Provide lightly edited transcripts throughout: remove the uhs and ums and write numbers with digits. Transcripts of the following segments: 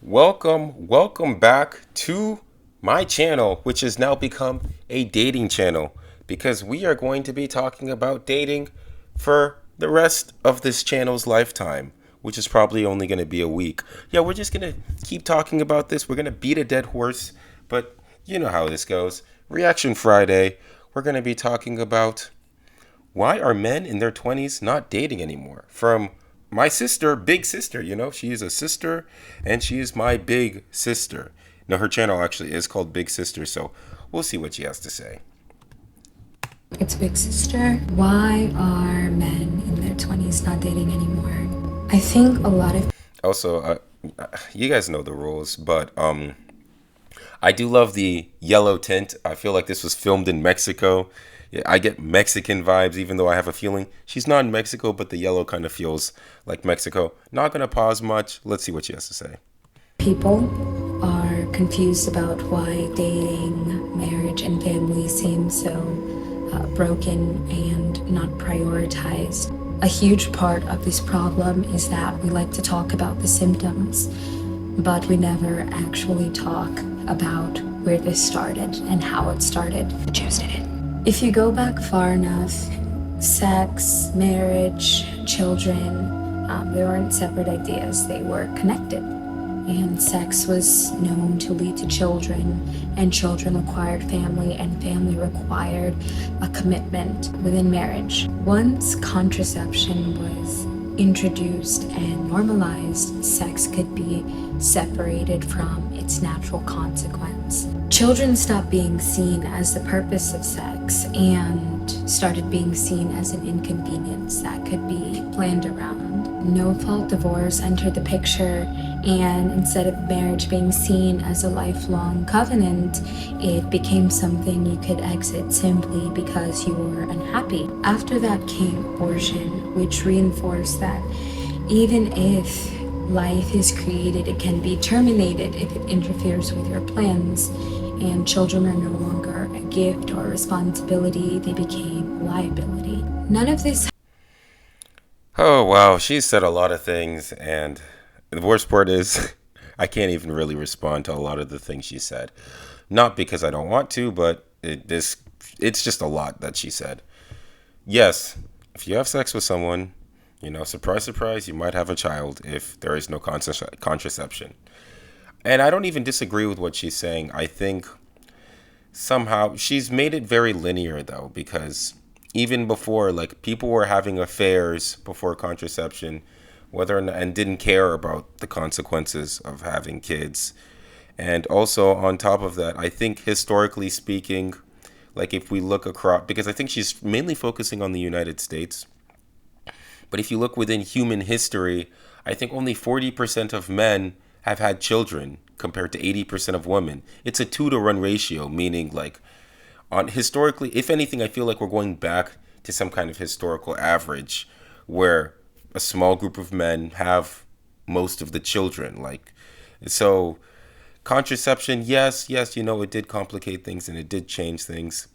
Welcome back to my channel, which has now become a dating channel because we are going to be talking about dating for the rest of this channel's lifetime, which is probably only going to be a week. Yeah, we're just going to keep talking about this. We're going to beat a dead horse, but you know how this goes. Reaction Friday, we're going to be talking about why are men in their 20s not dating anymore? From my sister, big sister, she is a sister and she is my big sister. Now, her channel actually is called Big Sister, so we'll see what she has to say. It's Big Sister. Why are men in their 20s not dating anymore? I think a lot of... Also, you guys know the rules, but I do love the yellow tint. I feel like this was filmed in Mexico. Yeah, I get Mexican vibes, even though I have a feeling she's not in Mexico, but the yellow kind of feels like Mexico. Not going to pause much. Let's see what she has to say. People are confused about why dating, marriage, and family seem so broken and not prioritized. A huge part of this problem is that we like to talk about the symptoms, but we never actually talk about where this started and how it started. Choose it. If you go back far enough, sex, marriage, children, they weren't separate ideas, they were connected. And sex was known to lead to children, and children required family, and family required a commitment within marriage. Once contraception was introduced and normalized, sex could be separated from its natural consequence. Children stopped being seen as the purpose of sex and started being seen as an inconvenience that could be planned around. No-fault divorce entered the picture, and instead of marriage being seen as a lifelong covenant, it became something you could exit simply because you were unhappy. After that came abortion, which reinforced that even if life is created, it can be terminated if it interferes with your plans, and children are no longer a gift or a responsibility, they became a liability. None of this... Oh, wow. She said a lot of things, and the worst part is I can't even really respond to a lot of the things she said. Not because I don't want to, but it's just a lot that she said. Yes, if you have sex with someone, surprise, surprise, you might have a child if there is no contraception. And I don't even disagree with what she's saying. I think somehow she's made it very linear, though, because even before, like, people were having affairs before contraception, whether or not, and didn't care about the consequences of having kids. And also, on top of that, I think historically speaking, like, if we look across, because I think she's mainly focusing on the United States, but if you look within human history, I think only 40% of men have had children compared to 80% of women. It's a 2-to-1 ratio, meaning, like, on historically, if anything, I feel like we're going back to some kind of historical average where a small group of men have most of the children. Like, so contraception, yes, it did complicate things and it did change things.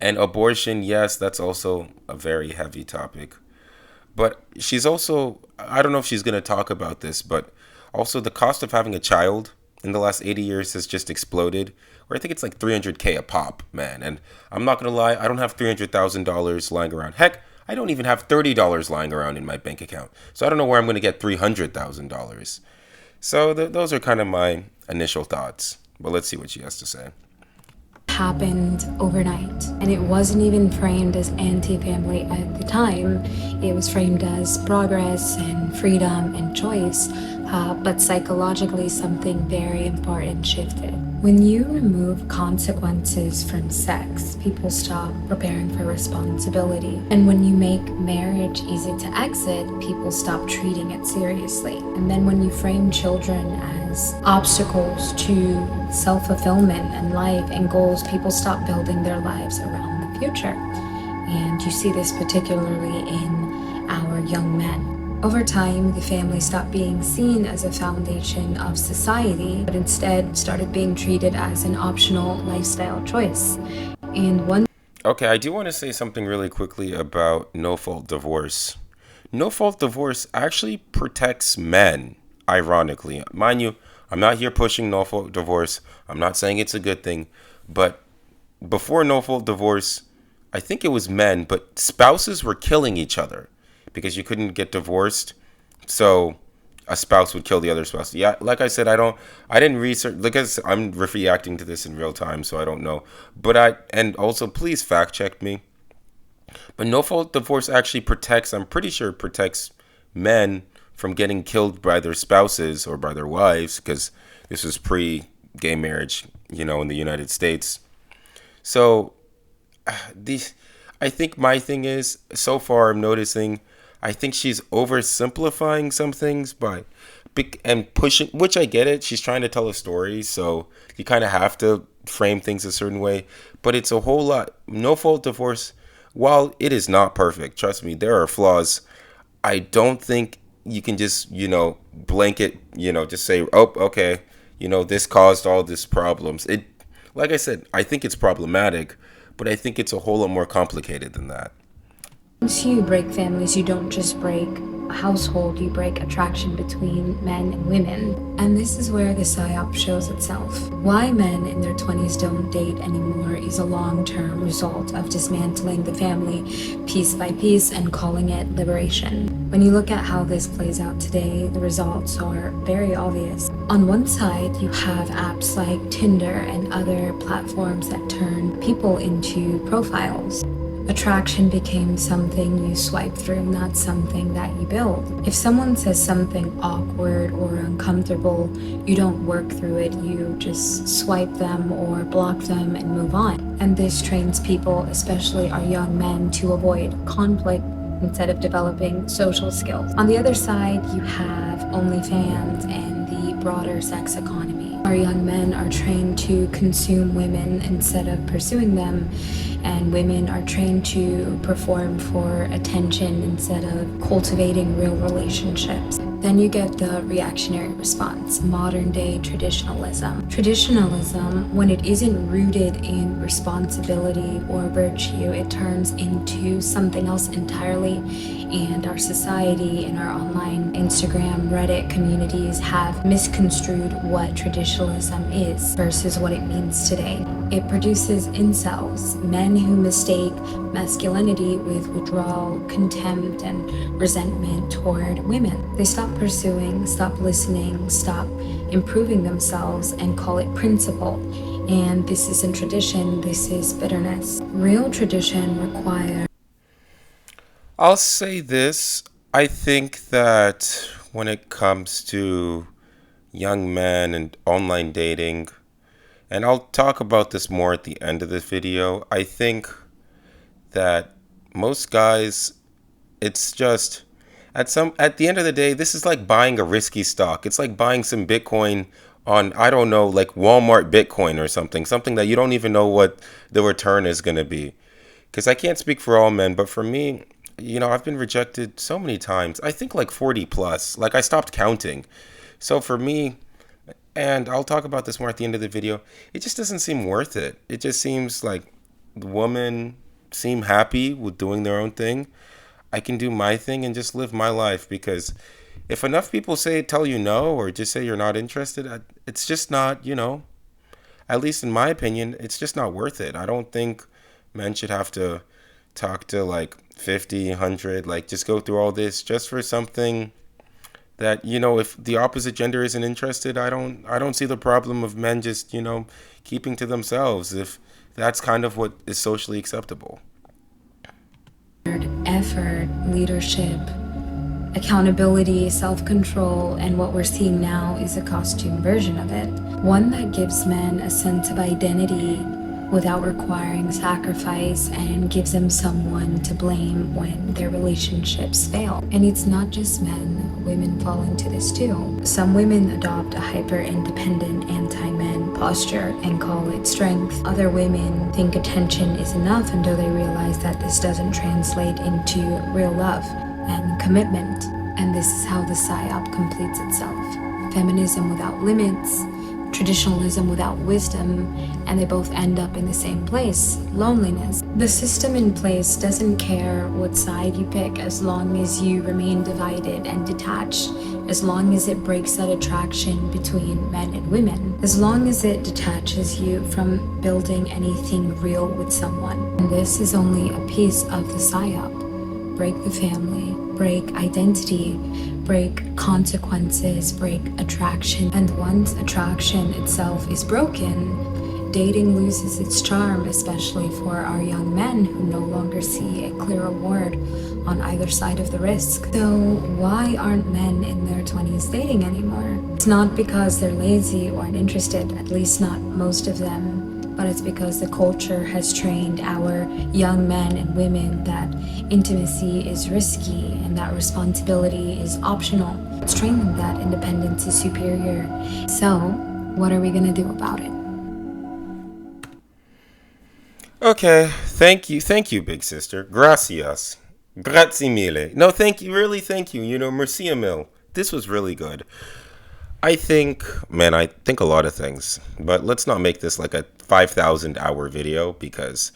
And abortion, yes, that's also a very heavy topic. But she's also, I don't know if she's going to talk about this, but also the cost of having a child in the last 80 years has just exploded. Or I think it's like $300K a pop, man. And I'm not going to lie, I don't have $300,000 lying around. Heck, I don't even have $30 lying around in my bank account. So I don't know where I'm going to get $300,000. So those are kind of my initial thoughts. But let's see what she has to say. Happened overnight, and it wasn't even framed as anti-family at the time. It was framed as progress and freedom and choice, but psychologically something very important shifted. When you remove consequences from sex, people stop preparing for responsibility. And when you make marriage easy to exit, people stop treating it seriously. And then when you frame children as obstacles to self-fulfillment and life and goals, people stop building their lives around the future. And you see this particularly in our young men. Over time, the family stopped being seen as a foundation of society, but instead started being treated as an optional lifestyle choice. And one... Okay, I do want to say something really quickly about no-fault divorce. No-fault divorce actually protects men. ironically. Mind you, I'm not here pushing no fault divorce. I'm not saying it's a good thing. But before no fault divorce, I think it was men, but spouses were killing each other because you couldn't get divorced. So a spouse would kill the other spouse. Yeah, like I said, I didn't research because I'm reacting to this in real time, so I don't know. And also please fact check me. But no fault divorce actually protects, I'm pretty sure it protects men from getting killed by their spouses or by their wives, because this was pre gay marriage, in the United States. So these, I think my thing is, so far I'm noticing, I think she's oversimplifying some things and pushing, which I get it. She's trying to tell a story, so you kind of have to frame things a certain way. But it's a whole lot. No fault divorce, while it is not perfect, trust me, there are flaws. I don't think you can just, blanket, just say, oh, okay, this caused all these problems. Like I said, I think it's problematic, but I think it's a whole lot more complicated than that. Once you break families, you don't just break a household, you break attraction between men and women. And this is where the psyop shows itself. Why men in their 20s don't date anymore is a long-term result of dismantling the family piece by piece and calling it liberation. When you look at how this plays out today, the results are very obvious. On one side, you have apps like Tinder and other platforms that turn people into profiles. Attraction became something you swipe through, not something that you build. If someone says something awkward or uncomfortable, you don't work through it, you just swipe them or block them and move on. And this trains people, especially our young men, to avoid conflict instead of developing social skills. On the other side, you have OnlyFans and the broader sex economy. Our young men are trained to consume women instead of pursuing them, and women are trained to perform for attention instead of cultivating real relationships. Then you get the reactionary response, modern day traditionalism. Traditionalism, when it isn't rooted in responsibility or virtue, it turns into something else entirely. And our society and our online Instagram, Reddit communities have misconstrued what traditionalism is versus what it means today. It produces incels, men who mistake masculinity with withdrawal, contempt, and resentment toward women. They stop pursuing, stop listening, stop improving themselves, and call it principle. And this isn't tradition, this is bitterness. Real tradition requires. I'll say this. I think that when it comes to young men and online dating, and I'll talk about this more at the end of this video, I think that most guys, it's just at the end of the day, this is like buying a risky stock. It's like buying some Bitcoin on, I don't know, like Walmart Bitcoin or something that you don't even know what the return is going to be. Because I can't speak for all men, but for me, I've been rejected so many times. I think like 40 plus. Like I stopped counting. So for me, and I'll talk about this more at the end of the video, it just doesn't seem worth it. It just seems like the women seem happy with doing their own thing. I can do my thing and just live my life, because if enough people tell you no, or just say you're not interested, it's just not, at least in my opinion, it's just not worth it. I don't think men should have to talk to like 50, 100, like just go through all this just for something that, if the opposite gender isn't interested, I don't see the problem of men just, keeping to themselves, if that's kind of what is socially acceptable. Effort, leadership, accountability, self-control, and what we're seeing now is a costume version of it. One that gives men a sense of identity without requiring sacrifice, and gives them someone to blame when their relationships fail. And it's not just men, women fall into this too. Some women adopt a hyper-independent anti-men posture and call it strength. Other women think attention is enough until they realize that this doesn't translate into real love and commitment. And this is how the psyop completes itself. Feminism without limits, traditionalism without wisdom, and they both end up in the same place: loneliness. The system in place doesn't care what side you pick as long as you remain divided and detached, as long as it breaks that attraction between men and women, as long as it detaches you from building anything real with someone. And this is only a piece of the psyop. Break the family, break identity, break consequences, break attraction. And once attraction itself is broken, dating loses its charm, especially for our young men who no longer see a clear reward on either side of the risk. So why aren't men in their 20s dating anymore? It's not because they're lazy or uninterested, at least not most of them, but it's because the culture has trained our young men and women that intimacy is risky and that responsibility is optional. It's trained them that independence is superior. So, what are we gonna do about it? Okay, thank you, big sister. Gracias. Grazie mille. No, thank you, really, thank you. Merci mille. This was really good. I think a lot of things, but let's not make this like a 5,000 hour video because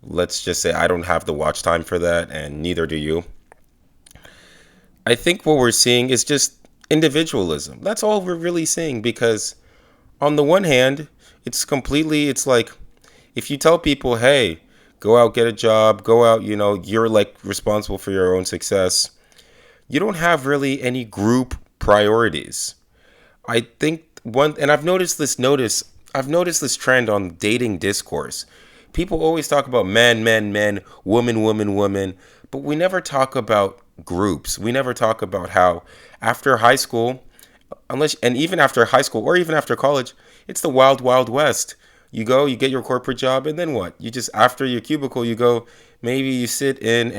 let's just say I don't have the watch time for that, and neither do you. I think what we're seeing is just individualism. That's all we're really seeing because, on the one hand, it's like if you tell people, hey, go out, get a job, go out, you're like responsible for your own success, you don't have really any group priorities. I think and I've noticed this trend on dating discourse. People always talk about men, men, men, woman, woman, woman, but we never talk about groups. We never talk about how after high school, and even after high school or even after college, it's the wild, wild west. You go, you get your corporate job, and then what? You just, after your cubicle, you go, maybe you sit in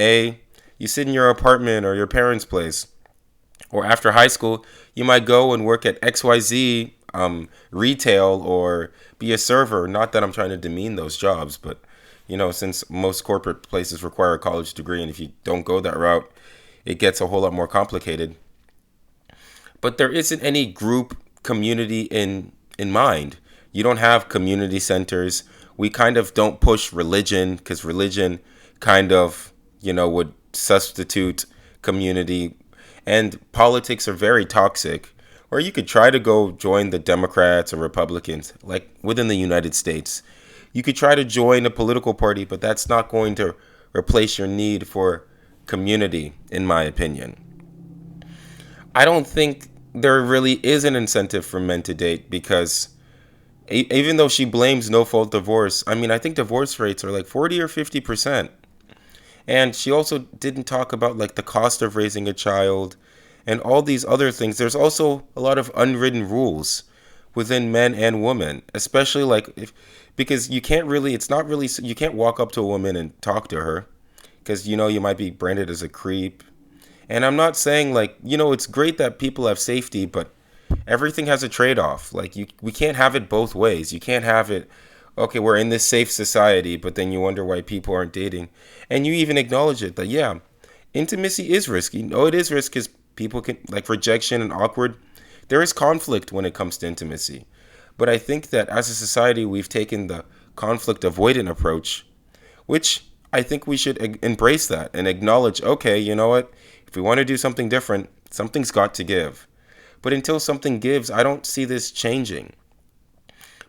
your apartment or your parents' place. Or after high school, you might go and work at XYZ retail or be a server. Not that I'm trying to demean those jobs, but since most corporate places require a college degree, and if you don't go that route, it gets a whole lot more complicated. But there isn't any group community in mind. You don't have community centers. We kind of don't push religion because religion kind of, would substitute community. And politics are very toxic. Or you could try to go join the Democrats or Republicans, like within the United States. You could try to join a political party, but that's not going to replace your need for community, in my opinion. I don't think there really is an incentive for men to date because even though she blames no-fault divorce, I think divorce rates are like 40 or 50%. And she also didn't talk about like the cost of raising a child and all these other things. There's also a lot of unwritten rules within men and women, especially because you can't really, it's not really, you can't walk up to a woman and talk to her because, you might be branded as a creep. And I'm not saying it's great that people have safety, but everything has a trade-off. We can't have it both ways. You can't have it, okay, we're in this safe society, but then you wonder why people aren't dating. And you even acknowledge it that, yeah, intimacy is risky. No, it is risky because people can, like rejection and awkward. There is conflict when it comes to intimacy. But I think that as a society, we've taken the conflict avoidant approach, which I think we should embrace that and acknowledge, okay, you know what? If we want to do something different, something's got to give. But until something gives, I don't see this changing.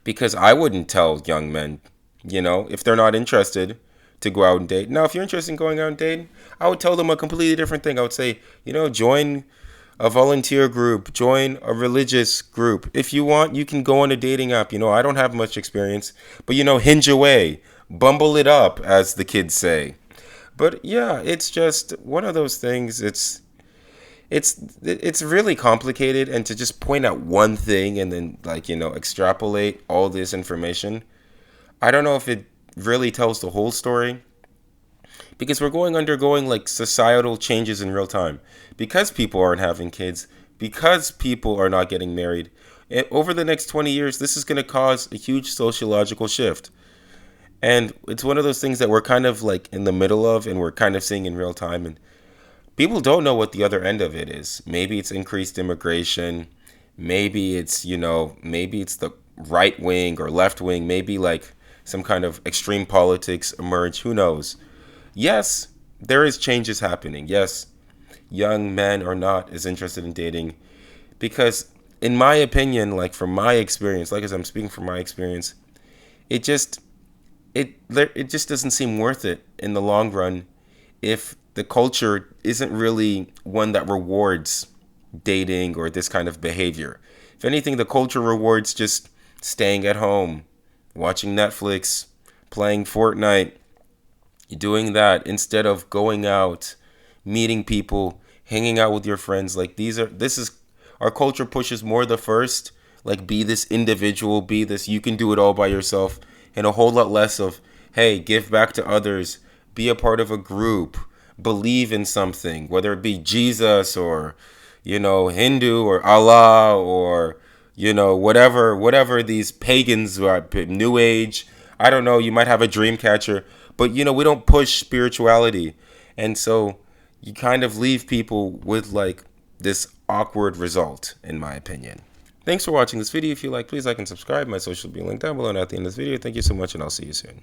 Because I wouldn't tell young men, if they're not interested, to go out and date. Now, if you're interested in going out and dating, I would tell them a completely different thing. I would say, join a volunteer group, join a religious group. If you want, you can go on a dating app. I don't have much experience, but, hinge away, bumble it up, as the kids say. But yeah, it's just one of those things. It's really complicated, and to just point out one thing and then extrapolate all this information, I don't know if it really tells the whole story, because we're undergoing societal changes in real time because people aren't having kids, because people are not getting married. And over the next 20 years, this is going to cause a huge sociological shift. And it's one of those things that we're kind of in the middle of, and we're kind of seeing in real time. And people don't know what the other end of it is. Maybe it's increased immigration. Maybe it's, maybe it's the right wing or left wing, maybe like some kind of extreme politics emerge. Who knows? Yes, there is changes happening. Yes, young men are not as interested in dating because, in my opinion, like from my experience, like as I'm speaking from my experience, it just it just doesn't seem worth it in the long run if the culture isn't really one that rewards dating or this kind of behavior. If anything, the culture rewards just staying at home, watching Netflix, playing Fortnite, doing that instead of going out, meeting people, hanging out with your friends. Like this is our culture pushes more the first, like be this individual, be this you can do it all by yourself, and a whole lot less of hey, give back to others, be a part of a group, believe in something, whether it be Jesus or Hindu or Allah or whatever these pagans who are new age. I don't know, you might have a dream catcher, but we don't push spirituality. And so you kind of leave people with like this awkward result, in my opinion. Thanks for watching this video. If you like, please like and subscribe. My social will be linked down below and at the end of this video. Thank you so much, and I'll see you soon.